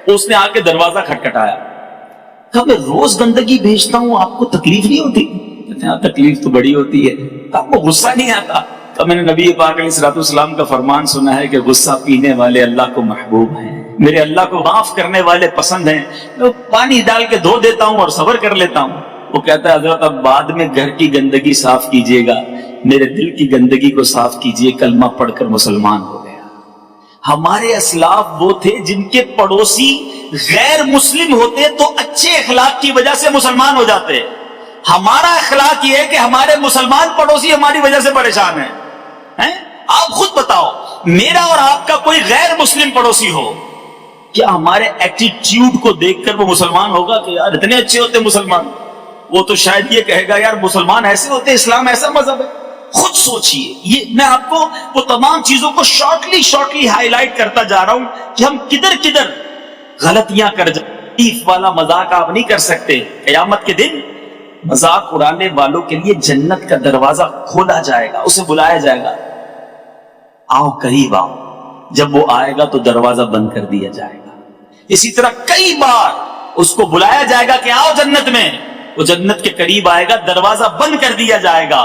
اس نے آ کے دروازہ کھٹکھٹایا, کہا میں روز گندگی بھیجتا ہوں, آپ کو تکلیف نہیں ہوتی؟ کہتے ہیں تکلیف تو بڑی ہوتی ہے. آپ کو غصہ نہیں آتا؟ تو میں نے نبی پاک علیہ الصلوۃ والسلام کا فرمان سنا ہے کہ غصہ پینے والے اللہ کو محبوب ہیں, میرے اللہ کو معاف کرنے والے پسند ہیں. میں پانی ڈال کے دھو دیتا ہوں اور صبر کر لیتا ہوں. وہ کہتا ہے حضرت اب بعد میں گھر کی گندگی صاف کیجئے گا, میرے دل کی گندگی کو صاف کیجئے, کلمہ پڑھ کر مسلمان ہو گیا. ہمارے اسلاف وہ تھے جن کے پڑوسی غیر مسلم ہوتے تو اچھے اخلاق کی وجہ سے مسلمان ہو جاتے. ہمارا اخلاق یہ ہے کہ ہمارے مسلمان پڑوسی ہماری وجہ سے پریشان ہیں. آپ خود بتاؤ, میرا اور آپ کا کوئی غیر مسلم پڑوسی ہو, کیا ہمارے ایٹیٹیوڈ کو دیکھ کر وہ مسلمان ہوگا کہ یار اتنے اچھے ہوتے مسلمان؟ وہ تو شاید یہ کہے گا یار مسلمان ایسے ہوتے, اسلام ایسا مذہب ہے. خود سوچئے. یہ میں آپ کو وہ تمام چیزوں کو شارٹلی ہائی لائٹ کرتا جا رہا ہوں کہ ہم کدھر غلطیاں کر جائیں. والا مذاق آپ نہیں کر سکتے. قیامت کے دن مذاق اڑانے والوں کے لیے جنت کا دروازہ کھولا جائے گا, اسے بلایا جائے گا, آؤ قریب آؤ. جب وہ آئے گا تو دروازہ بند کر دیا جائے گا. اسی طرح کئی بار اس کو بلایا جائے گا کہ آؤ جنت میں, وہ جنت کے قریب آئے گا, دروازہ بند کر دیا جائے گا,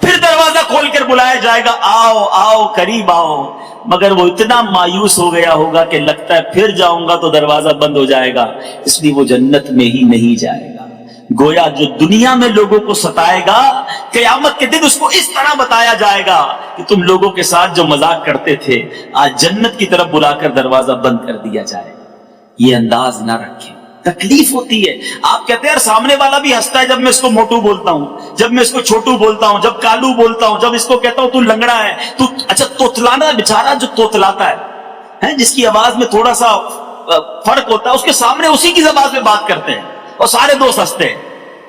پھر دروازہ کھول کر بلایا جائے گا آؤ آؤ قریب آؤ. مگر وہ اتنا مایوس ہو گیا ہوگا کہ لگتا ہے پھر جاؤں گا تو دروازہ بند ہو جائے گا, اس لیے وہ جنت میں ہی نہیں جائے گا. گویا جو دنیا میں لوگوں کو ستائے گا, قیامت کے دن اس کو اس طرح بتایا جائے گا کہ تم لوگوں کے ساتھ جو مذاق کرتے تھے آج جنت کی طرف بلا کر دروازہ بند کر دیا جائے گا. یہ انداز نہ رکھیں, تکلیف ہوتی ہے. آپ کہتے ہیں سامنے والا بھی ہنستا ہے جب میں اس کو موٹو بولتا ہوں, جب میں اس کو چھوٹو بولتا ہوں, جب کالو بولتا ہوں, جب اس کو کہتا ہوں تو لنگڑا ہے تو. اچھا توتلانا, بیچارہ جو توتلاتا ہے, جس کی آواز میں تھوڑا سا فرق ہوتا ہے, اس کے سامنے اسی کی زبان میں بات کرتے ہیں اور سارے دوست ہنستے ہیں,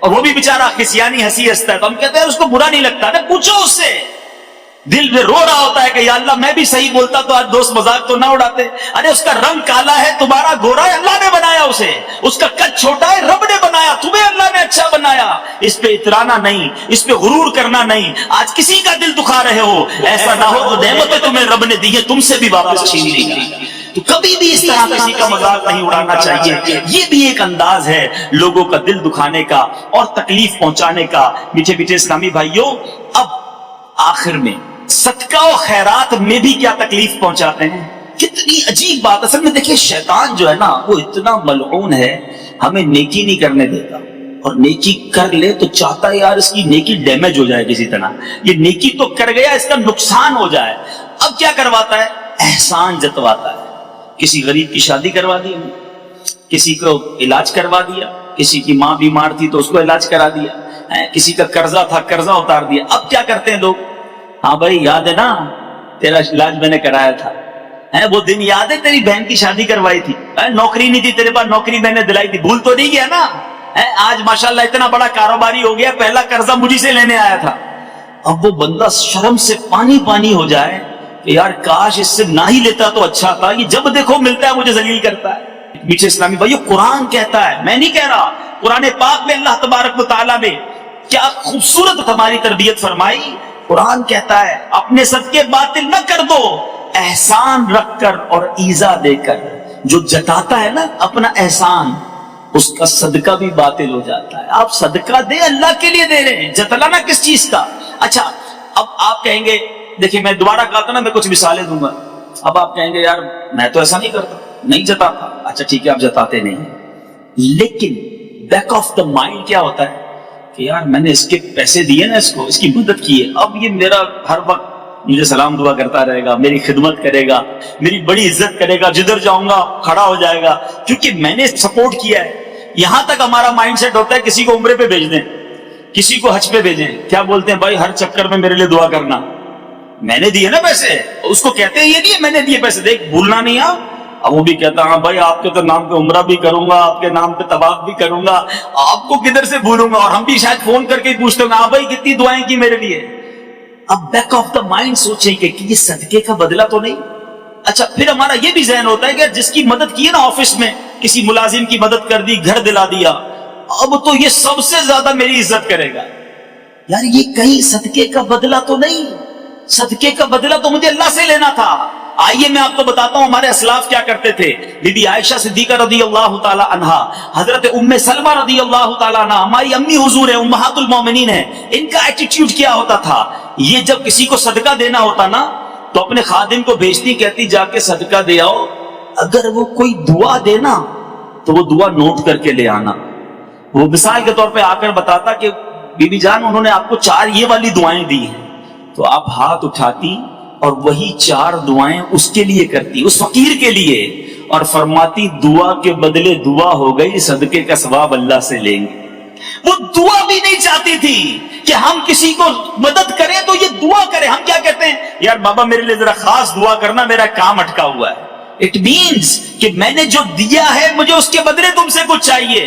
اور وہ بھی بیچارہ کسیانی ہنسی ہنستا ہے. تو ہم کہتے ہیں اس کو برا نہیں لگتا نا, پوچھو اس سے. دل میں رو رہا ہوتا ہے کہ یا اللہ میں بھی صحیح بولتا تو آج دوست مذاق تو نہ اڑاتے. ارے اس کا رنگ کالا ہے, تمہارا گورا ہے, اللہ نے بنایا اسے, اس کا قد چھوٹا ہے, رب نے بنایا, تمہیں اللہ نے اچھا بنایا. اس پہ اترانا نہیں, اس پہ غرور کرنا نہیں. آج کسی کا دل دکھا رہے ہو, ایسا نہ ہو تو نعمتیں تمہیں رب نے دی ہے, تم سے بھی واپس چھین لے گا. تو کبھی بھی اس طرح کسی کا مذاق نہیں اڑانا چاہیے. یہ بھی ایک انداز ہے لوگوں کا دل دکھانے کا اور تکلیف پہنچانے کا. میٹھے میٹھے اسلامی بھائیوں, اب آخر میں صدقہ و خیرات میں بھی کیا تکلیف پہنچاتے ہیں. کتنی عجیب بات. اصل میں دیکھیں, شیطان جو ہے نا وہ اتنا ملعون ہے, ہمیں نیکی نہیں کرنے دیتا, اور نیکی کر لے تو چاہتا ہے یار اس کی نیکی ڈیمیج ہو جائے کسی طرح. یہ نیکی تو کر گیا, اس کا نقصان ہو جائے. اب کیا کرواتا ہے, احسان جتواتا ہے. کسی غریب کی شادی کروا دی, کسی کو علاج کروا دیا, کسی کی ماں بیمار تھی تو اس کو علاج کرا دیا, کسی کا قرضہ تھا قرضہ اتار دیا. اب کیا کرتے ہیں لوگ, ہاں بھائی یاد ہے نا تیرا علاج میں نے کرایا تھا, وہ دن یاد ہے تیری بہن کی شادی کروائی تھی, نوکری نہیں تھی تیرے پاس, نوکری میں نے دلائی تھی, بھول تو نہیں گیا نا. آج ماشاءاللہ اتنا بڑا کاروباری ہو گیا, پہلا قرضہ مجھے سے لینے آیا تھا. اب وہ بندہ شرم سے پانی پانی ہو جائے کہ یار کاش اس سے نہ ہی لیتا تو اچھا تھا, یہ جب دیکھو ملتا ہے مجھے ذلیل کرتا ہے. میٹھے اسلامی بھائیو, قرآن کہتا ہے, میں نہیں کہہ رہا, قرآن پاک میں اللہ تبارک و تعالیٰ نے کیا خوبصورت ہماری تربیت فرمائی. قرآن کہتا ہے اپنے صدقے باطل نہ کر دو, احسان رکھ کر اور ایذا دے کر. جو جتاتا ہے نا اپنا احسان, اس کا صدقہ بھی باطل ہو جاتا ہے. آپ صدقہ دے, اللہ کے لیے دے رہے ہیں, جتلانا کس چیز کا. اچھا اب آپ کہیں گے, دیکھیں میں دوبارہ کہتا نا, میں کچھ مثالیں دوں گا. اب آپ کہیں گے یار میں تو ایسا نہیں کرتا, نہیں جتاتا. اچھا ٹھیک ہے, آپ جتاتے نہیں, لیکن بیک آف دا مائنڈ کیا ہوتا ہے کہ یار میں نے اس کے پیسے دیے نا, اس کو اس کی مدد کی ہے, اب یہ میرا ہر وقت مجھے سلام دعا کرتا رہے گا, میری خدمت کرے گا, میری بڑی عزت کرے گا, جدھر جاؤں گا کھڑا ہو جائے گا, کیونکہ میں نے سپورٹ کیا ہے. یہاں تک ہمارا مائنڈ سیٹ ہوتا ہے, کسی کو عمرے پہ بھیج دیں, کسی کو حج پہ بھیجیں, کیا بولتے ہیں بھائی ہر چکر میں میرے لیے دعا کرنا, میں نے دیے نا پیسے. اس کو کہتے ہیں یہ نہیں میں نے دیے پیسے, دیکھ بھولنا نہیں. اب وہ بھی کہتا ہاں بھائی آپ کے تو نام پہ عمرہ بھی کروں گا, آپ کے نام پہ طواف بھی کروں گا, آپ کو کدھر سے بھولوں گا. اور ہم بھی شاید فون کر کے پوچھتے ہوں ہاں بھائی کتنی دعائیں کی میرے لیے. اب بیک آف دا مائنڈ سوچیں کہ یہ صدقے کا بدلہ تو نہیں. اچھا پھر ہمارا یہ بھی ذہن ہوتا ہے کہ جس کی مدد کی ہے نا آفس میں, کسی ملازم کی مدد کر دی, گھر دلا دیا, اب تو یہ سب سے زیادہ میری عزت کرے گا. یار یہ کہیں صدقے کا بدلہ تو نہیں, صدقے کا بدلہ تو مجھے اللہ سے لینا تھا. آئیے میں آپ کو بتاتا ہوں ہمارے اسلاف کیا کرتے تھے. بی بی عائشہ صدیقہ رضی اللہ تعالی عنہا, حضرت ام سلمہ رضی اللہ تعالی عنہا, ہماری امی حضور ہیں, امہات المومنین ہیں, ان کا ایٹیٹیوڈ کیا ہوتا تھا. یہ جب کسی کو صدقہ دینا ہوتا نا تو اپنے خادم کو بھیجتی, کہتی جا کے صدقہ دے آؤ, اگر وہ کوئی دعا دینا تو وہ دعا نوٹ کر کے لے آنا. وہ مثال کے طور پہ آ کر بتاتا کہ بی بی جان انہوں نے آپ کو 4 یہ والی دعائیں دی ہیں, تو آپ ہاتھ اٹھاتی اور وہی 4 دعائیں اس کے لیے کرتی, اس فقیر کے لیے, اور فرماتی دعا کے بدلے دعا ہو گئی, صدقے کا ثواب اللہ سے لیں گے. وہ دعا بھی نہیں چاہتی تھی کہ ہم کسی کو مدد کریں تو یہ دعا کریں. ہم کیا کہتے ہیں, یار بابا میرے لیے ذرا خاص دعا کرنا, میرا کام اٹکا ہوا ہے. اٹ مینز کہ میں نے جو دیا ہے مجھے اس کے بدلے تم سے کچھ چاہیے.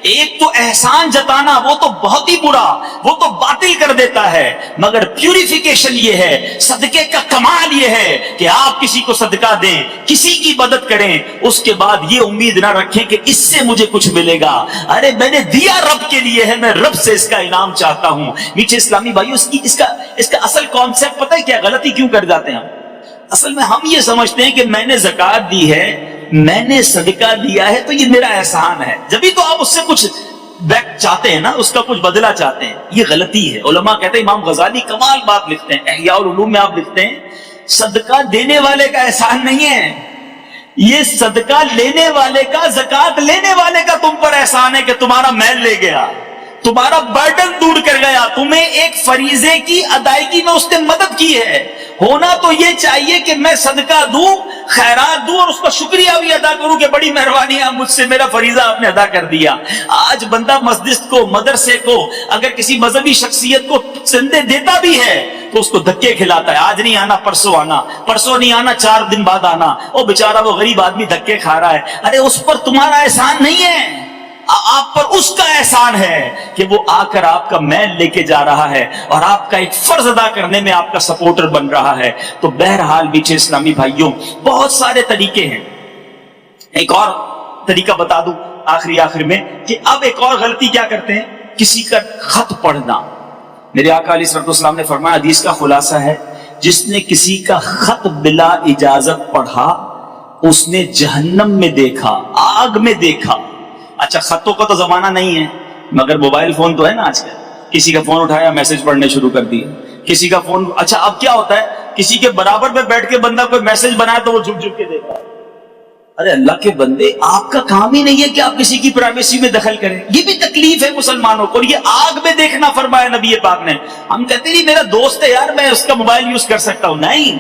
ایک تو احسان جتانا وہ تو بہت ہی برا, وہ تو باطل کر دیتا ہے, مگر پیوریفیکیشن یہ ہے, صدقے کا کمال یہ ہے کہ آپ کسی کو صدقہ دیں, کسی کی مدد کریں, اس کے بعد یہ امید نہ رکھیں کہ اس سے مجھے کچھ ملے گا. ارے میں نے دیا رب کے لیے ہے, میں رب سے اس کا انعام چاہتا ہوں. میٹھے اسلامی بھائیو, اس کا اصل کانسیپٹ پتہ ہے کیا, غلطی کیوں کر جاتے ہیں ہم. اصل میں ہم یہ سمجھتے ہیں کہ میں نے زکات دی ہے, میں نے صدقہ دیا ہے تو یہ میرا احسان ہے, جبھی تو آپ اس سے کچھ بیک چاہتے ہیں نا, اس کا کچھ بدلہ چاہتے ہیں. یہ غلطی ہے. علماء کہتے ہیں, امام غزالی کمال بات لکھتے ہیں, احیاء العلوم میں آپ لکھتے ہیں, صدقہ دینے والے کا احسان نہیں ہے, یہ صدقہ لینے والے کا, زکات لینے والے کا تم پر احسان ہے کہ تمہارا میل لے گیا, تمہارا برڈن دور کر گیا, تمہیں ایک فریضے کی ادائیگی میں اس نے مدد کی ہے. ہونا تو یہ چاہیے کہ میں صدقہ دوں, خیرات دوں, اور اس کا شکریہ بھی ادا کروں کہ بڑی مہربانی ہے, مجھ سے میرا فریضہ آپ نے ادا کر دیا. آج بندہ مسجد کو, مدرسے کو, اگر کسی مذہبی شخصیت کو چندے دیتا بھی ہے تو اس کو دھکے کھلاتا ہے, آج نہیں آنا پرسوں آنا, پرسوں نہیں آنا 4 دن بعد آنا. وہ بیچارہ وہ غریب آدمی دھکے کھا رہا ہے. ارے اس پر تمہارا احسان نہیں ہے, آپ پر اس کا احسان ہے کہ وہ آ کر آپ کا میل لے کے جا رہا ہے اور آپ کا ایک فرض ادا کرنے میں آپ کا سپورٹر بن رہا ہے. تو بہرحال میٹھے اسلامی بھائیوں, بہت سارے طریقے ہیں. ایک اور طریقہ بتا دوں آخر میں کہ اب ایک اور غلطی کیا کرتے ہیں، کسی کا خط پڑھنا. میرے آقا علیہ الصلوۃ والسلام نے فرمایا، حدیث کا خلاصہ ہے، جس نے کسی کا خط بلا اجازت پڑھا اس نے جہنم میں دیکھا، آگ میں دیکھا. اچھا خطوں کا تو زمانہ نہیں ہے، مگر موبائل فون تو ہے نا آج کل. کسی کا فون اٹھایا میسج پڑھنے شروع کر دیے، کسی کا فون. اچھا اب کیا ہوتا ہے، کسی کے برابر میں بیٹھ کے بندہ کوئی میسج بنائے تو وہ جھک جھک کے دیکھا. ارے اللہ کے بندے، آپ کا کام ہی نہیں ہے کہ آپ کسی کی پرائیویسی میں دخل کریں. یہ بھی تکلیف ہے مسلمانوں کو، اور یہ آگ میں دیکھنا فرمایا نبی پاک نے. ہم کہتے نہیں میرا دوست ہے یار میں اس کا موبائل یوز کر سکتا ہوں. نہیں،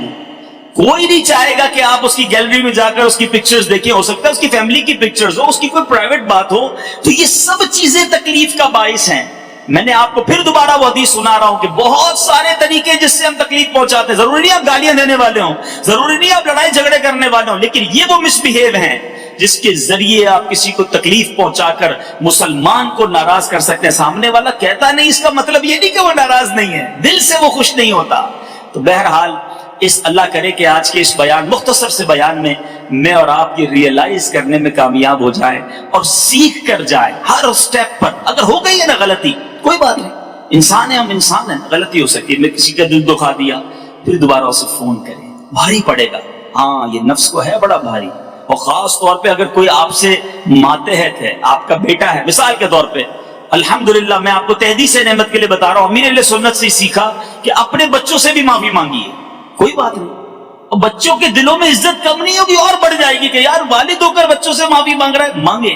کوئی نہیں چاہے گا کہ آپ اس کی گیلری میں جا کر اس کی پکچرز دیکھیں. ہو سکتا ہے اس کی فیملی کی پکچرز ہو، اس کی کوئی پرائیویٹ بات ہو. تو یہ سب چیزیں تکلیف کا باعث ہیں. میں نے آپ کو پھر دوبارہ وہ حدیث سنا رہا ہوں کہ بہت سارے طریقے جس سے ہم تکلیف پہنچاتے ہیں. ضروری نہیں آپ گالیاں دینے والے ہوں، ضروری نہیں آپ لڑائی جھگڑے کرنے والے ہوں، لیکن یہ وہ مس بہیو ہیں جس کے ذریعے آپ کسی کو تکلیف پہنچا کر مسلمان کو ناراض کر سکتے ہیں. سامنے والا کہتا نہیں، اس کا مطلب یہ نہیں کہ وہ ناراض نہیں ہے، دل سے وہ خوش نہیں ہوتا. تو بہرحال اس اللہ کرے کہ آج کے اس بیان، مختصر سے بیان میں میں اور آپ یہ ریئلائز کرنے میں کامیاب ہو جائیں اور سیکھ کر جائیں ہر سٹیپ پر. اگر ہو گئی ہے نا غلطی، کوئی بات نہیں، انسان ہے، ہم انسان ہیں، غلطی ہو سکتی ہے. میں کسی کا دل دکھا دیا، پھر دوبارہ اسے فون کریں، بھاری پڑے گا. ہاں یہ نفس کو ہے بڑا بھاری. اور خاص طور پہ اگر کوئی آپ سے ماتحت ہے، آپ کا بیٹا ہے مثال کے طور پہ. الحمدللہ میں آپ کو تحدیث نعمت کے لیے بتا رہا ہوں، امیر اہل سنت سے سیکھا کہ اپنے بچوں سے بھی معافی مانگیے، کوئی بات نہیں. اور بچوں کے دلوں میں عزت کم نہیں ہوگی، اور بڑھ جائے گی کہ یار والد ہو کر بچوں سے معافی مانگ رہا ہے. مانگے،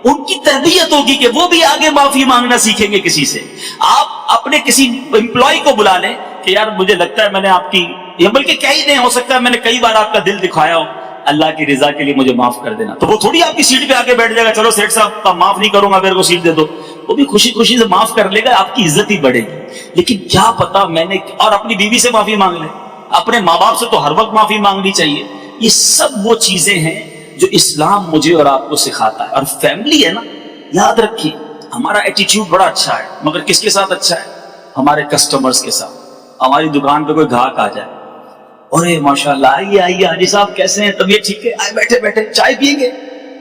ان کی تربیت ہوگی کہ وہ بھی آگے معافی مانگنا سیکھیں گے کسی سے. آپ اپنے کسی امپلائی کو بلا لیں کہ یار مجھے لگتا ہے میں نے آپ کی، یا بلکہ کہہ ہی نہیں، ہو سکتا ہے میں نے کئی بار آپ کا دل دکھایا ہو، اللہ کی رضا کے لیے مجھے معاف کر دینا. تو وہ تھوڑی آپ کی سیٹ پہ آگے بیٹھ جائے گا، چلو سیٹ صاحب معاف نہیں کروں گا، میرے کو سیٹ دے دو. وہ بھی خوشی خوشی سے معاف کر لے گا، آپ کی عزت ہی بڑھے گی. لیکن کیا پتا میں نے، اور اپنی بیوی سے معافی مانگ لے، اپنے ماں باپ سے تو ہر وقت معافی مانگنی چاہیے. یہ سب وہ چیزیں ہیں جو اسلام مجھے اور آپ کو سکھاتا ہے. اور فیملی ہے نا، یاد رکھیے ہمارا ایٹیٹیوڈ بڑا اچھا ہے، مگر کس کے ساتھ اچھا ہے؟ ہمارے کسٹمرز کے ساتھ. ہماری دکان پہ کوئی گاہک آ جائے، ارے ماشاءاللہ آئیے آئیے حاجی صاحب کیسے ہیں، طبیعت ٹھیک ہے، آئے بیٹھے بیٹھے چائے پیئیں گے؟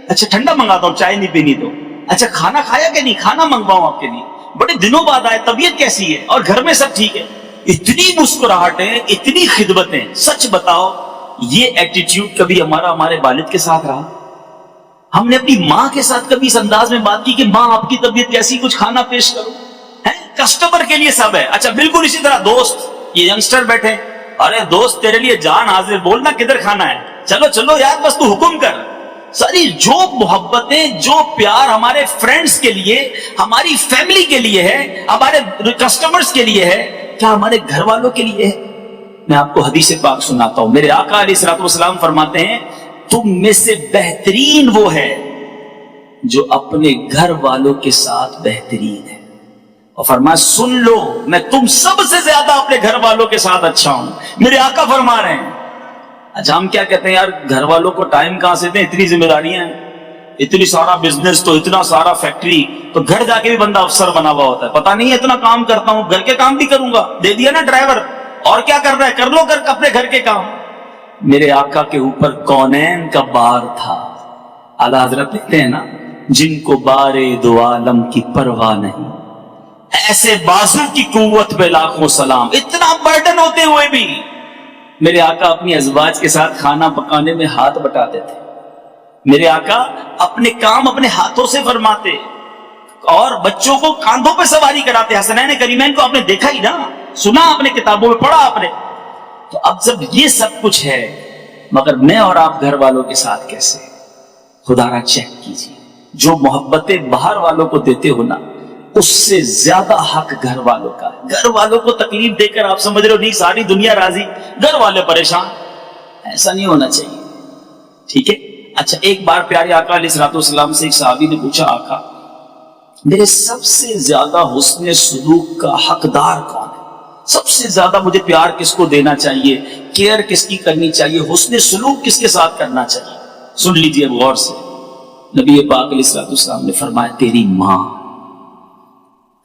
اچھا ٹھنڈا منگاتا ہوں، چائے نہیں پینی تو. اچھا کھانا کھایا کہ نہیں، کھانا منگواؤں آپ کے لیے، بڑے دنوں بعد آئے، طبیعت کیسی ہے، اور گھر میں سب ٹھیک ہے. اتنی مسکراہٹیں، اتنی خدمتیں. سچ بتاؤ یہ ایٹیٹیوڈ کبھی ہمارے والد کے ساتھ رہا؟ ہم نے اپنی ماں کے ساتھ کبھی اس انداز میں بات کی کہ ماں آپ کی طبیعت کیسی، کچھ کھانا پیش کرو؟ کسٹمر کے لیے سب ہے. اچھا بالکل اسی طرح دوست، یہ ینگسٹر بیٹھے، ارے دوست تیرے لیے جان حاضر، بولنا کدھر کھانا ہے، چلو چلو یار بس تو حکم کر. ساری جو محبتیں، جو پیار ہمارے فرینڈز کے لیے، ہماری فیملی کے لیے ہے، ہمارے کسٹمرز کے لیے ہے، کیا ہمارے گھر والوں کے لیے ہے؟ میں آپ کو حدیث پاک سناتا ہوں. میرے آقا علیہ الصلوۃ والسلام فرماتے ہیں تم میں سے بہترین وہ ہے جو اپنے گھر والوں کے ساتھ بہترین ہے. اور فرمایا سن لو میں تم سب سے زیادہ اپنے گھر والوں کے ساتھ اچھا ہوں. میرے آقا فرما رہے ہیں. اچھا ہم کیا کہتے ہیں یار گھر والوں کو ٹائم کہاں سے دیں، اتنی ذمہ داریاں ہیں، اتنی سارا بزنس، تو اتنا سارا فیکٹری، تو گھر جا کے بھی بندہ افسر بنا ہوا ہوتا ہے، پتہ نہیں اتنا کام کرتا ہوں، گھر کے کام بھی کروں گا، دے دیا نا ڈرائیور، اور کیا کر رہا ہے، کر لو کر اپنے گھر کے کام. میرے آقا کے اوپر کونین کا بار تھا. اعلیٰ حضرت کہتے ہیں نا جن کو بارے دو عالم کی پرواہ نہیں، ایسے بازو کی قوت پہ لاکھوں سلام. اتنا برڈن ہوتے ہوئے بھی میرے آقا اپنی ازواج کے ساتھ کھانا پکانے میں ہاتھ بٹاتے تھے. میرے آقا اپنے کام اپنے ہاتھوں سے فرماتے اور بچوں کو کاندھوں پہ سواری کراتے. حسنین کریمین کو آپ نے دیکھا ہی نا، سنا آپ نے، کتابوں میں پڑھا آپ نے. تو اب جب یہ سب کچھ ہے، مگر میں اور آپ گھر والوں کے ساتھ کیسے؟ خدا را چیک کیجیے. جو محبتیں باہر والوں کو دیتے ہو نا، اس سے زیادہ حق گھر والوں کا ہے. گھر والوں کو تکلیف دے کر آپ سمجھ رہے ہو نہیں ساری دنیا راضی، گھر والے پریشان، ایسا نہیں ہونا چاہیے. ٹھیک ہے. اچھا ایک بار پیارے آقا علیہ الصلوۃ والسلام سے ایک صحابی نے پوچھا آقا میرے سب سے زیادہ حسن سلوک کا حقدار کون ہے؟ سب سے زیادہ مجھے پیار کس کو دینا چاہیے، کیئر کس کی کرنی چاہیے، حسن سلوک کس کے ساتھ کرنا چاہیے؟ سن لیجئے غور سے. نبی پاک علیہ الصلوۃ والسلام نے فرمایا تیری ماں.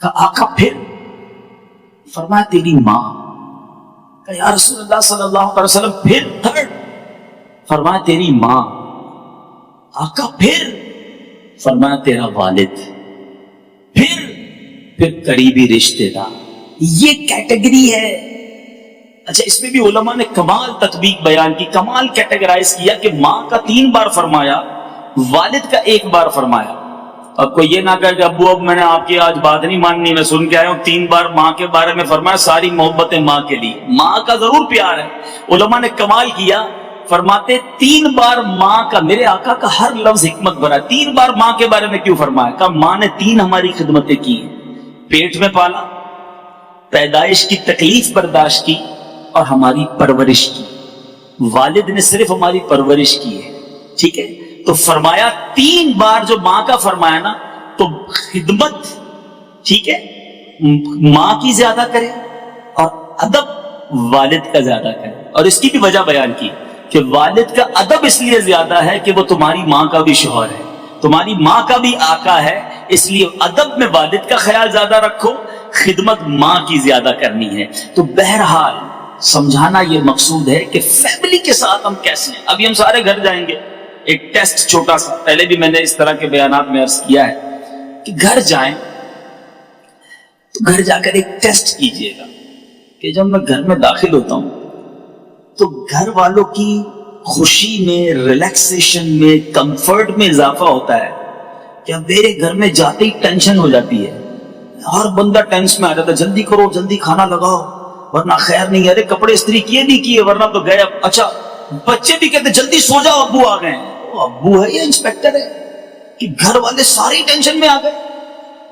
کہا آقا پھر؟ فرمایا تیری ماں. کہا یا رسول اللہ صلی اللہ علیہ وسلم پھر تھرڈ؟ فرمایا تیری ماں. آقا پھر؟ فرمایا تیرا والد، پھر قریبی رشتے دار. یہ کیٹیگری ہے. اچھا اس میں بھی علماء نے کمال تطبیق بیان کی، کمال کیٹیگرائز کیا کہ ماں کا 3 بار فرمایا، والد کا 1 بار فرمایا. اب کوئی یہ نہ کہے کہ ابو اب میں نے آپ کی آج بات نہیں ماننی، میں سن کے آیا ہوں 3 بار ماں کے بارے میں فرمایا، ساری محبتیں ماں کے لیے. ماں کا ضرور پیار ہے. علماء نے کمال کیا، فرماتے 3 بار ماں کا، میرے آقا کا ہر لفظ حکمت بھرا. 3 بار ماں کے بارے میں کیوں فرمایا؟ کہ ماں نے 3 ہماری خدمتیں کی ہیں. پیٹ میں پالا، پیدائش کی تکلیف برداشت کی، اور ہماری پرورش کی. والد نے صرف ہماری پرورش کی ہے. ٹھیک ہے، تو فرمایا 3 بار جو ماں کا فرمایا نا، تو خدمت ٹھیک ہے ماں کی زیادہ کرے، اور ادب والد کا زیادہ کرے. اور اس کی بھی وجہ بیان کی کہ والد کا ادب اس لیے زیادہ ہے کہ وہ تمہاری ماں کا بھی شوہر ہے، تمہاری ماں کا بھی آقا ہے، اس لیے ادب میں والد کا خیال زیادہ رکھو، خدمت ماں کی زیادہ کرنی ہے. تو بہرحال سمجھانا یہ مقصود ہے کہ فیملی کے ساتھ ہم کیسے ہیں. ابھی ہم سارے گھر جائیں گے، ایک ٹیسٹ چھوٹا سا، پہلے بھی میں نے اس طرح کے بیانات میں عرض کیا ہے کہ گھر جائیں تو گھر جا کر ایک ٹیسٹ کیجئے گا کہ جب میں گھر میں داخل ہوتا ہوں تو گھر والوں کی خوشی میں، ریلیکسیشن میں، کمفرٹ میں اضافہ ہوتا ہے. کیا میرے گھر میں جاتے ہی ٹینشن ہو جاتی ہے، ہر بندہ ٹینس میں آ جاتا ہے، جلدی کرو، جلدی کھانا لگاؤ ورنہ خیر نہیں ہے، ارے کپڑے استری کیے نہیں کیے ورنہ تو گئے. اچھا بچے بھی کہتے جلدی سو جاؤ ابو آ گئے. ابو ہے یا انسپیکٹر ہے کہ گھر والے ساری ٹینشن میں آ گئے؟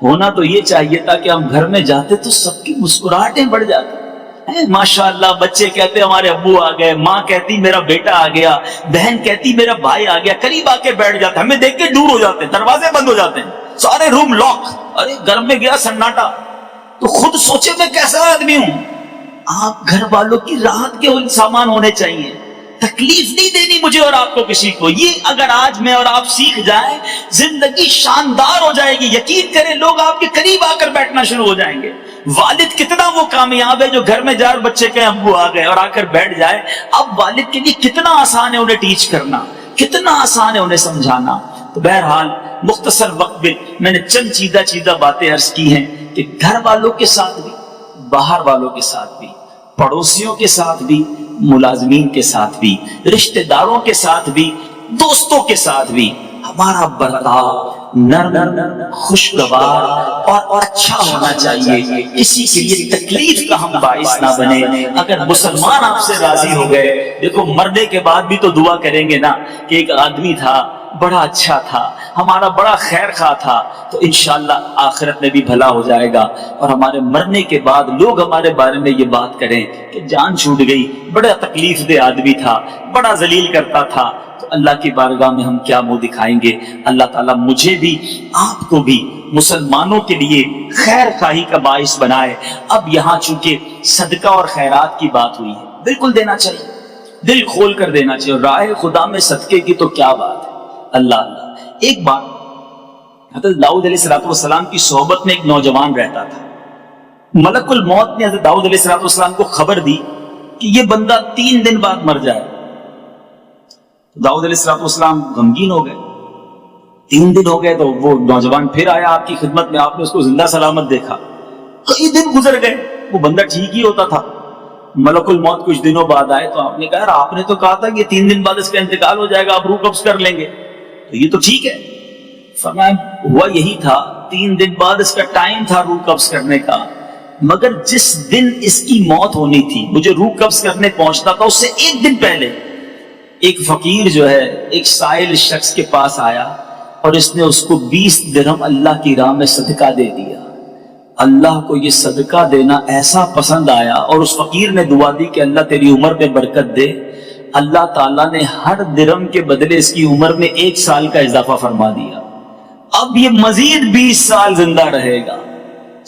ہونا تو یہ چاہیے تھا کہ ہم گھر میں جاتے تو سب کی مسکراہٹیں بڑھ جاتی. ماشاءاللہ بچے کہتے ہمارے ابو آ گئے، ماں کہتی میرا بیٹا آ گیا، بہن کہتی میرا بھائی آ گیا، قریب آ کے بیٹھ جاتے، ہمیں دیکھ کے دور ہو جاتے ہیں، دروازے بند ہو جاتے ہیں، سارے روم لاک. ارے گھر میں گیا سناٹا. تو خود سوچے میں کیسا آدمی ہوں. آپ گھر والوں کی راحت کے سامان ہونے چاہیے، تکلیف نہیں دینی مجھے اور آپ کو کسی کو. یہ اگر آج میں اور آپ سیکھ جائیں زندگی شاندار ہو جائے گی. یقین کریں لوگ آپ کے قریب آ کر بیٹھنا شروع ہو جائیں گے. والد کتنا وہ کامیاب ہے جو گھر میں جائے اور بچے کہیں ابو آ گئے اور آ کر بیٹھ جائے. اب والد کے لیے کتنا آسان ہے انہیں ٹیچ کرنا، کتنا آسان ہے انہیں سمجھانا. تو بہرحال مختصر وقت میں میں نے چند چیدہ باتیں عرض کی ہیں کہ گھر والوں کے ساتھ بھی، باہر والوں کے ساتھ بھی، پڑوسیوں کے ساتھ بھی، ملازمین کے ساتھ بھی، رشتہ داروں کے ساتھ بھی، دوستوں کے ساتھ بھی ہمارا برتاؤ نرم، خوشگوار اور اچھا ہونا چاہیے. کسی کے لیے تکلیف کا ہم باعث نہ بنے. اگر مسلمان آپ سے راضی ہو گئے، دیکھو مرنے کے بعد بھی تو دعا کریں گے نا کہ ایک آدمی تھا بڑا اچھا تھا، ہمارا بڑا خیر خواہ تھا، تو انشاءاللہ آخرت میں بھی بھلا ہو جائے گا. اور ہمارے مرنے کے بعد لوگ ہمارے بارے میں یہ بات کریں کہ جان چھوٹ گئی، بڑا تکلیف دہ آدمی تھا، بڑا ذلیل کرتا تھا، تو اللہ کی بارگاہ میں ہم کیا منہ دکھائیں گے. اللہ تعالیٰ مجھے بھی آپ کو بھی مسلمانوں کے لیے خیر خواہی کا باعث بنائے. اب یہاں چونکہ صدقہ اور خیرات کی بات ہوئی ہے، بالکل دینا چاہیے، دل کھول کر دینا چاہیے. راہ خدا میں صدقے کی تو کیا بات ہے. اللہ ایک بار حضرت داؤد علیہ السلام کی صحبت میں ایک نوجوان رہتا تھا. ملک الموت نے حضرت داؤد علیہ السلام کو خبر دی کہ یہ بندہ 3 دن بعد مر جائے. داؤد علیہ السلام غمگین ہو گئے. 3 دن ہو گئے تو وہ نوجوان پھر آیا آپ کی خدمت میں، آپ نے اس کو زندہ سلامت دیکھا. کئی دن گزر گئے، وہ بندہ ٹھیک ہی ہوتا تھا. ملک الموت کچھ دنوں بعد آئے تو آپ نے کہا آپ نے تو کہا تھا کہ 3 دن بعد اس کا انتقال ہو جائے گا، آپ روح قبض کر لیں گے، تو یہ تو ٹھیک ہے. فرمایا ہوا یہی تھا، 3 دن بعد اس کا ٹائم تھا روح قبض کرنے کا، مگر جس دن اس کی موت ہونی تھی، مجھے روح قبض کرنے پہنچتا تھا، اس سے 1 دن پہلے ایک فقیر جو ہے ایک سائل شخص کے پاس آیا اور اس نے اس کو 20 درہم اللہ کی راہ میں صدقہ دے دیا. اللہ کو یہ صدقہ دینا ایسا پسند آیا اور اس فقیر نے دعا دی کہ اللہ تیری عمر میں برکت دے. اللہ تعالیٰ نے ہر درہم کے بدلے اس کی عمر میں 1 سال کا اضافہ فرما دیا. اب یہ مزید 20 سال زندہ رہے گا.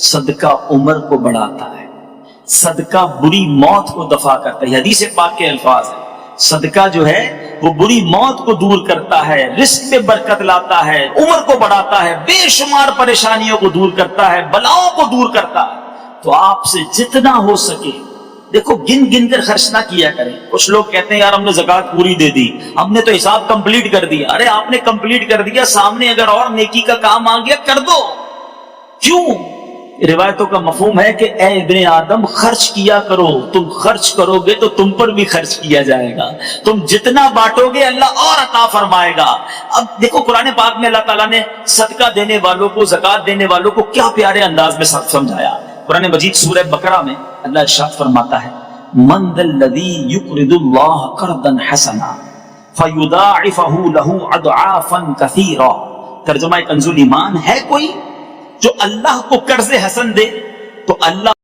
صدقہ عمر کو بڑھاتا ہے، صدقہ بری موت کو دفع کرتا ہے. حدیث پاک کے الفاظ ہیں، صدقہ جو ہے وہ بری موت کو دور کرتا ہے، رزق میں برکت لاتا ہے، عمر کو بڑھاتا ہے، بے شمار پریشانیوں کو دور کرتا ہے، بلاؤں کو دور کرتا ہے. تو آپ سے جتنا ہو سکے دیکھو گن گن کر خرچ نہ کیا کریں. کچھ لوگ کہتے ہیں یار ہم نے زکوٰۃ پوری دے دی, ہم نے تو حساب کمپلیٹ کر دیا. ارے آپ نے کمپلیٹ کر دیا, سامنے اگر اور نیکی کا کام آ گیا کر دو. کیوں؟ روایتوں کا مفہوم ہے کہ اے ابن آدم خرچ کیا کرو, تم خرچ کرو گے تو تم پر بھی خرچ کیا جائے گا, تم جتنا بانٹو گے اللہ اور عطا فرمائے گا. اب دیکھو قرآن پاک میں اللہ تعالیٰ نے صدقہ دینے والوں کو, زکوٰۃ دینے والوں کو کیا پیارے انداز میں سمجھایا. قرآن مجید سورہ بقرہ میں اللہ ارشاد فرماتا ہے من ذا الذی یقرض اللہ قرضا حسنا فیضاعفہ لہ اضعافا کثیرا. ترجمہ کنز ایمان, ہے کوئی جو اللہ کو قرض حسن دے تو اللہ